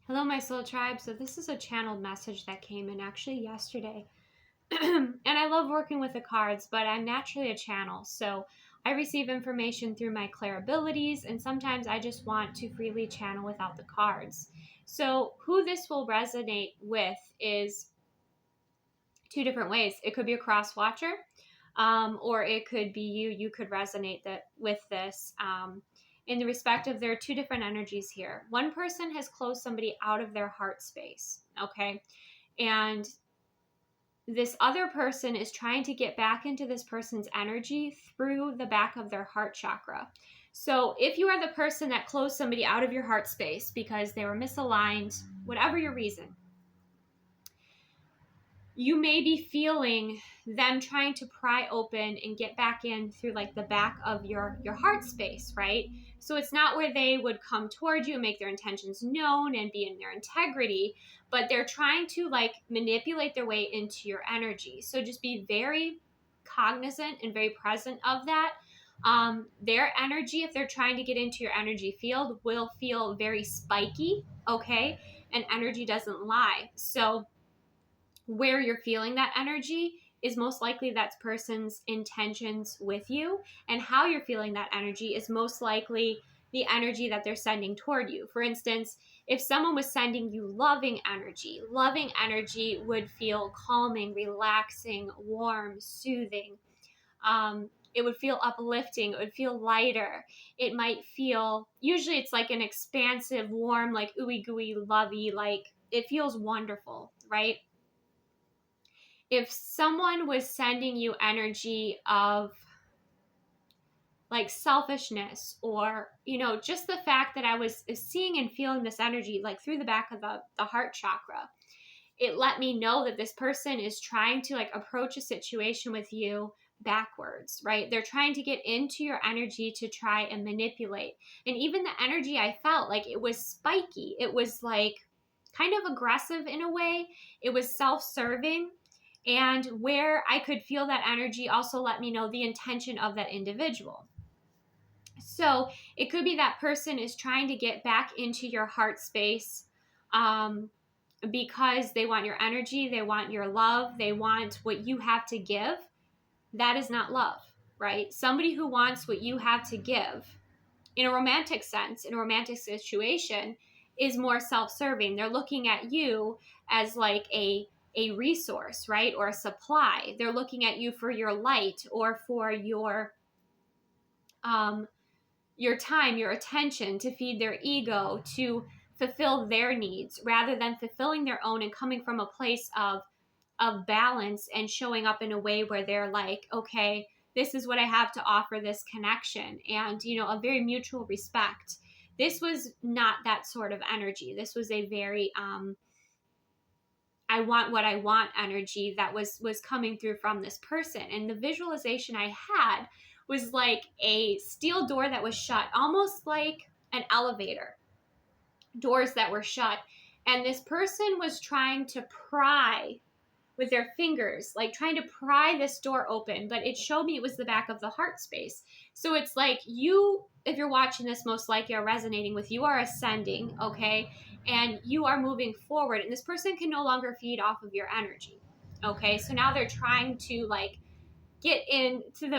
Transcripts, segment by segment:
Hello, my soul tribe. So this is a channeled message that came in actually yesterday. And I love working with the cards, but I'm naturally a channel. So I receive information through my clair abilities, and sometimes I just want to freely channel without the cards. So who this will resonate with is two different ways. It could be a cross watcher, or it could be you. You could resonate with this. In the respect of, there are two different energies here. One person has closed somebody out of their heart space, okay? And this other person is trying to get back into this person's energy through the back of their heart chakra. So if you are the person that closed somebody out of your heart space because they were misaligned, whatever your reason, you may be feeling them trying to pry open and get back in through like the back of your heart space, right? So it's not where they would come toward you and make their intentions known and be in their integrity, but they're trying to like manipulate their way into your energy. So just be very cognizant and very present of that. Their energy, if they're trying to get into your energy field, will feel very spiky, okay? And energy doesn't lie. So where you're feeling that energy is most likely that person's intentions with you, and how you're feeling that energy is most likely the energy that they're sending toward you. For instance, if someone was sending you loving energy would feel calming, relaxing, warm, soothing. It would feel uplifting. It would feel lighter. It might feel, usually it's like an expansive, warm, like ooey gooey, lovey, like it feels wonderful, right? If someone was sending you energy of like selfishness, or just the fact that I was seeing and feeling this energy like through the back of the heart chakra, it let me know that this person is trying to like approach a situation with you backwards, right? They're trying to get into your energy to try and manipulate. And even the energy I felt, like it was spiky, it was like kind of aggressive in a way, it was self-serving. And where I could feel that energy also let me know the intention of that individual. So it could be that person is trying to get back into your heart space, because they want your energy, they want your love, they want what you have to give. That is not love, right? Somebody who wants what you have to give in a romantic sense, in a romantic situation, is more self-serving. They're looking at you as like a resource, right? Or a supply. They're looking at you for your light, or for your time, your attention, to feed their ego, to fulfill their needs, rather than fulfilling their own and coming from a place of balance and showing up in a way where they're like, okay, this is what I have to offer this connection, and a very mutual respect. This was not that sort of energy. This was a very I want what I want energy that was coming through from this person. And the visualization I had was like a steel door that was shut, almost like an elevator, doors that were shut. And this person was trying to pry with their fingers, like trying to pry this door open, but it showed me it was the back of the heart space. So it's like you, if you're watching this, most likely are resonating with, you are ascending, okay? And you are moving forward, and this person can no longer feed off of your energy, okay? So now they're trying to like get into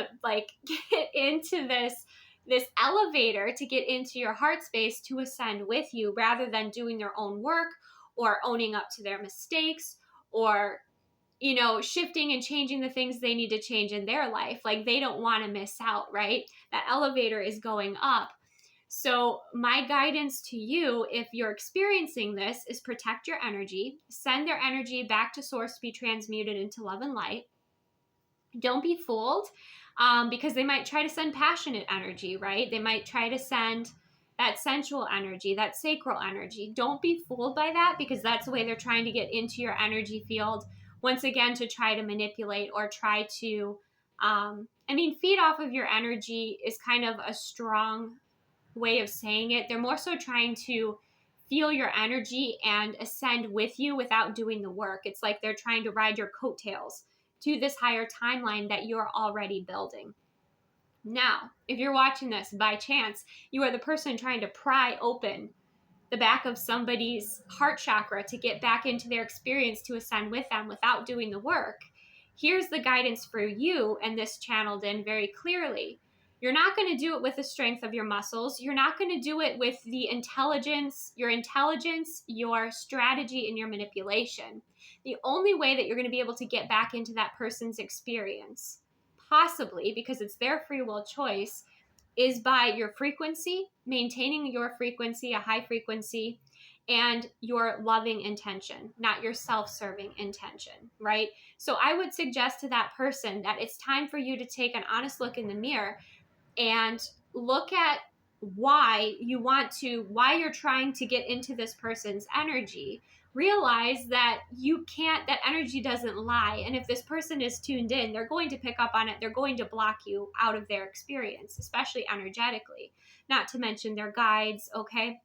this elevator to get into your heart space to ascend with you, rather than doing their own work or owning up to their mistakes, or shifting and changing the things they need to change in their life. Like they don't want to miss out, right? That elevator is going up. So my guidance to you, if you're experiencing this, is protect your energy, send their energy back to source to be transmuted into love and light. Don't be fooled, because they might try to send passionate energy, right? They might try to send that sensual energy, that sacral energy. Don't be fooled by that, because that's the way they're trying to get into your energy field, once again, to try to manipulate or try to, feed off of your energy is kind of a strong way of saying it. They're more so trying to feel your energy and ascend with you without doing the work. It's like they're trying to ride your coattails to this higher timeline that you're already building. Now, if you're watching this by chance, you are the person trying to pry open the back of somebody's heart chakra to get back into their experience to ascend with them without doing the work, here's the guidance for you, and this channeled in very clearly. You're not going to do it with the strength of your muscles. You're not going to do it with the intelligence, your strategy, and your manipulation. The only way that you're going to be able to get back into that person's experience, possibly because it's their free will choice, is by your frequency, maintaining your frequency, a high frequency, and your loving intention, not your self-serving intention, right? So I would suggest to that person that it's time for you to take an honest look in the mirror and look at why you're trying to get into this person's energy. Realize that that energy doesn't lie. And if this person is tuned in, they're going to pick up on it. They're going to block you out of their experience, especially energetically, not to mention their guides. Okay.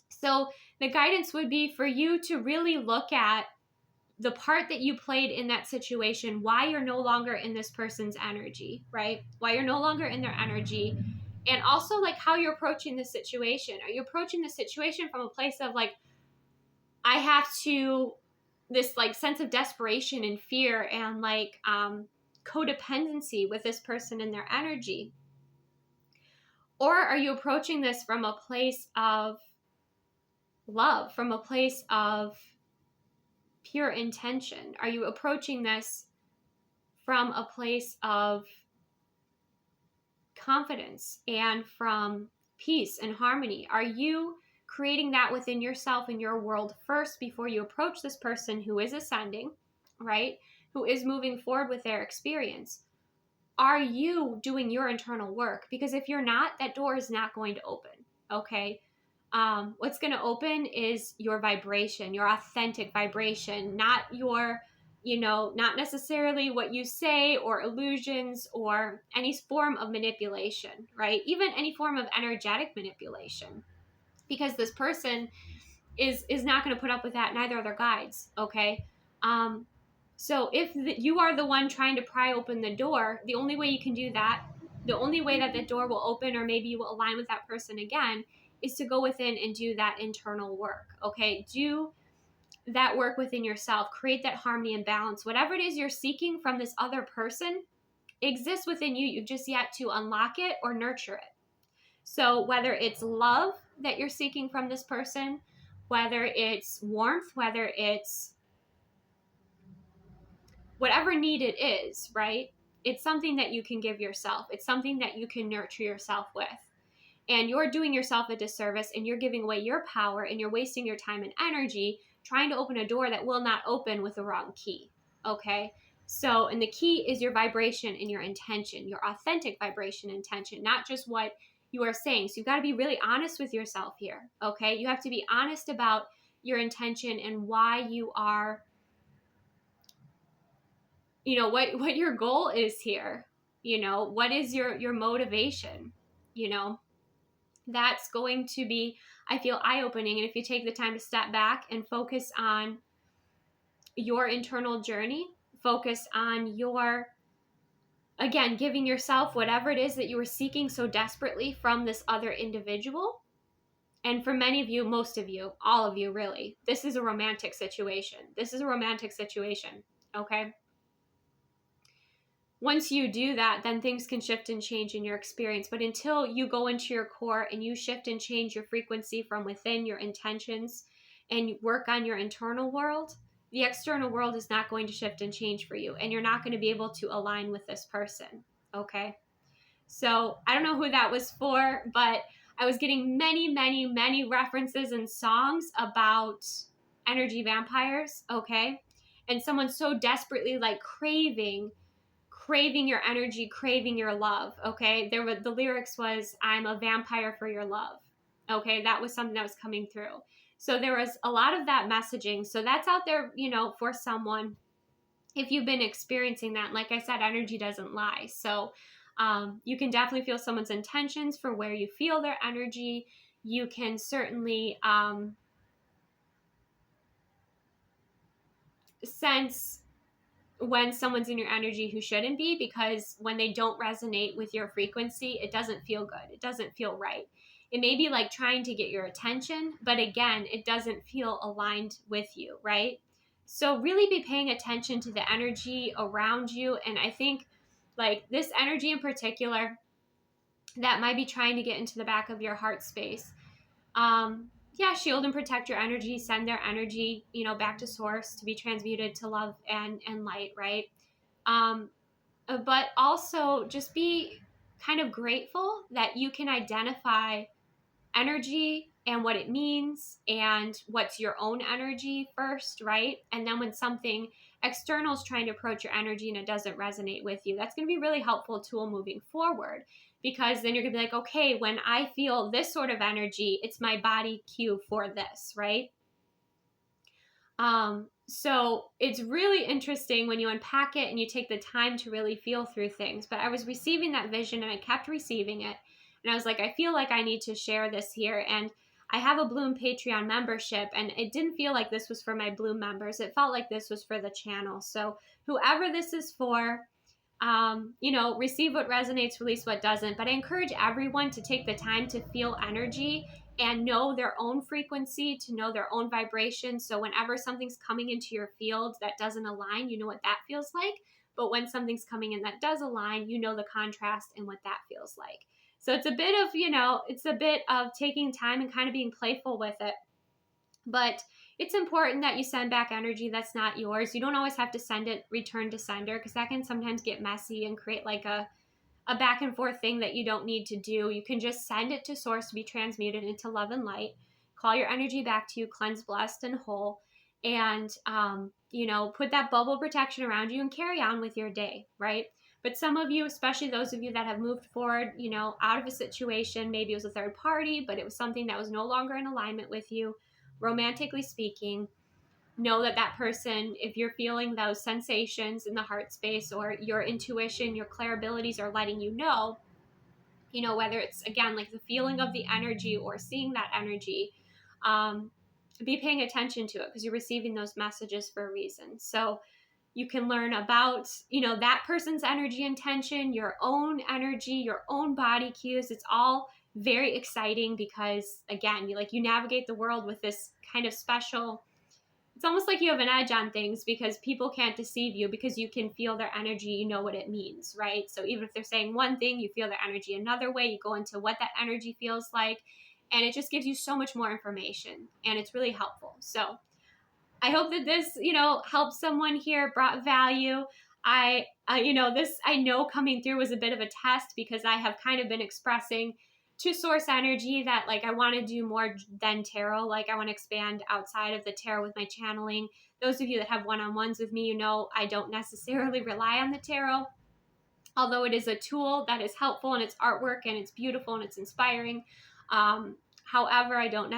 So the guidance would be for you to really look at the part that you played in that situation, why you're no longer in this person's energy, right? Why you're no longer in their energy. And also like how you're approaching the situation. Are you approaching the situation from a place of like, I have to, this like sense of desperation and fear and like codependency with this person and their energy? Or are you approaching this from a place of love, from a place of pure intention? Are you approaching this from a place of confidence and from peace and harmony? Are you creating that within yourself and your world first before you approach this person who is ascending, right? Who is moving forward with their experience? Are you doing your internal work? Because if you're not, that door is not going to open, okay? What's going to open is your vibration, your authentic vibration, not your, not necessarily what you say or illusions or any form of manipulation, right? Even any form of energetic manipulation, because this person is not going to put up with that. Neither are their guides. Okay. So if you are the one trying to pry open the door, the only way you can do that, the only way that the door will open, or maybe you will align with that person again, is to go within and do that internal work. Okay. Do that work within yourself, create that harmony and balance. Whatever it is you're seeking from this other person exists within you. You've just yet to unlock it or nurture it. So whether it's love that you're seeking from this person, whether it's warmth, whether it's whatever need it is, right? It's something that you can give yourself. It's something that you can nurture yourself with. And you're doing yourself a disservice, and you're giving away your power, and you're wasting your time and energy trying to open a door that will not open with the wrong key. Okay? So, and the key is your vibration and your intention, your authentic vibration and intention, not just what you are saying. So you've got to be really honest with yourself here. Okay? You have to be honest about your intention and why you are, what your goal is here. What is your motivation? That's going to be, I feel, eye-opening. And if you take the time to step back and focus on your internal journey, focus on again, giving yourself whatever it is that you were seeking so desperately from this other individual. And for many of you, most of you, all of you really, this is a romantic situation. Okay? Once you do that, then things can shift and change in your experience. But until you go into your core and you shift and change your frequency from within, your intentions, and work on your internal world, the external world is not going to shift and change for you. And you're not going to be able to align with this person. Okay? So I don't know who that was for, but I was getting many, many, many references and songs about energy vampires. Okay? And someone so desperately like craving your energy, craving your love. Okay. The lyrics was, I'm a vampire for your love. Okay. That was something that was coming through. So there was a lot of that messaging. So that's out there, for someone, if you've been experiencing that. Like I said, energy doesn't lie. So you can definitely feel someone's intentions for where you feel their energy. You can certainly sense when someone's in your energy who shouldn't be, because when they don't resonate with your frequency, it doesn't feel good. It doesn't feel right. It may be like trying to get your attention, but again, it doesn't feel aligned with you, right? So really be paying attention to the energy around you. And I think like this energy in particular that might be trying to get into the back of your heart space. Yeah, shield and protect your energy, send their energy, back to source to be transmuted to love and light, right? Um, but also just be kind of grateful that you can identify energy and what it means and what's your own energy first, right? And then when something external is trying to approach your energy and it doesn't resonate with you, that's going to be a really helpful tool moving forward, because then you're going to be like, okay, when I feel this sort of energy, it's my body cue for this, right? So it's really interesting when you unpack it and you take the time to really feel through things. But I was receiving that vision and I kept receiving it. And I was like, I feel like I need to share this here. And I have a Bloom Patreon membership, and it didn't feel like this was for my Bloom members. It felt like this was for the channel. So whoever this is for, receive what resonates, release what doesn't. But I encourage everyone to take the time to feel energy and know their own frequency, to know their own vibration. So whenever something's coming into your field that doesn't align, you know what that feels like. But when something's coming in that does align, you know the contrast and what that feels like. So it's a bit of taking time and kind of being playful with it. But it's important that you send back energy that's not yours. You don't always have to send it return to sender, because that can sometimes get messy and create like a back and forth thing that you don't need to do. You can just send it to source to be transmuted into love and light. Call your energy back to you, cleansed, blessed, and whole. And, put that bubble protection around you and carry on with your day, right? But some of you, especially those of you that have moved forward, out of a situation, maybe it was a third party, but it was something that was no longer in alignment with you, romantically speaking, know that person, if you're feeling those sensations in the heart space, or your intuition, your clair abilities are letting you know, whether it's, again, like the feeling of the energy or seeing that energy, be paying attention to it, because you're receiving those messages for a reason. So you can learn about, that person's energy intention, your own energy, your own body cues. It's all very exciting because, again, you navigate the world with this kind of special, it's almost like you have an edge on things, because people can't deceive you, because you can feel their energy, you know what it means, right? So even if they're saying one thing, you feel their energy another way, you go into what that energy feels like, and it just gives you so much more information, and it's really helpful. So I hope that this, helped someone here, brought value. This I know coming through was a bit of a test, because I have kind of been expressing to source energy that I want to do more than tarot. I want to expand outside of the tarot with my channeling. Those of you that have one-on-ones with me, I don't necessarily rely on the tarot, although it is a tool that is helpful, and it's artwork and it's beautiful and it's inspiring. However, I don't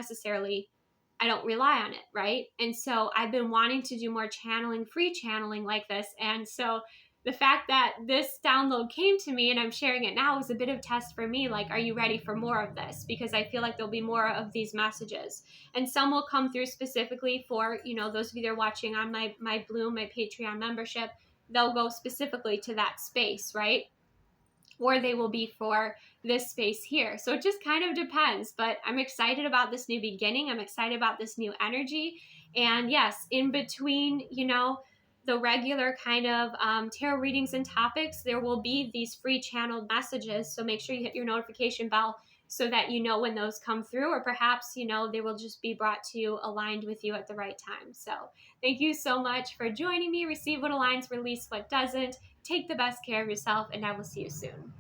rely on it, right? And so I've been wanting to do more channeling, free channeling like this. And so the fact that this download came to me and I'm sharing it now was a bit of a test for me. Are you ready for more of this? Because I feel like there'll be more of these messages, and some will come through specifically for, those of you that are watching on my Bloom, my Patreon membership. They'll go specifically to that space, right? Or they will be for this space here. So it just kind of depends, but I'm excited about this new beginning. I'm excited about this new energy. And yes, in between, the regular kind of tarot readings and topics, there will be these free channeled messages. So make sure you hit your notification bell so that you know when those come through, or perhaps, they will just be brought to you aligned with you at the right time. So thank you so much for joining me. Receive what aligns, release what doesn't. Take the best care of yourself, and I will see you soon.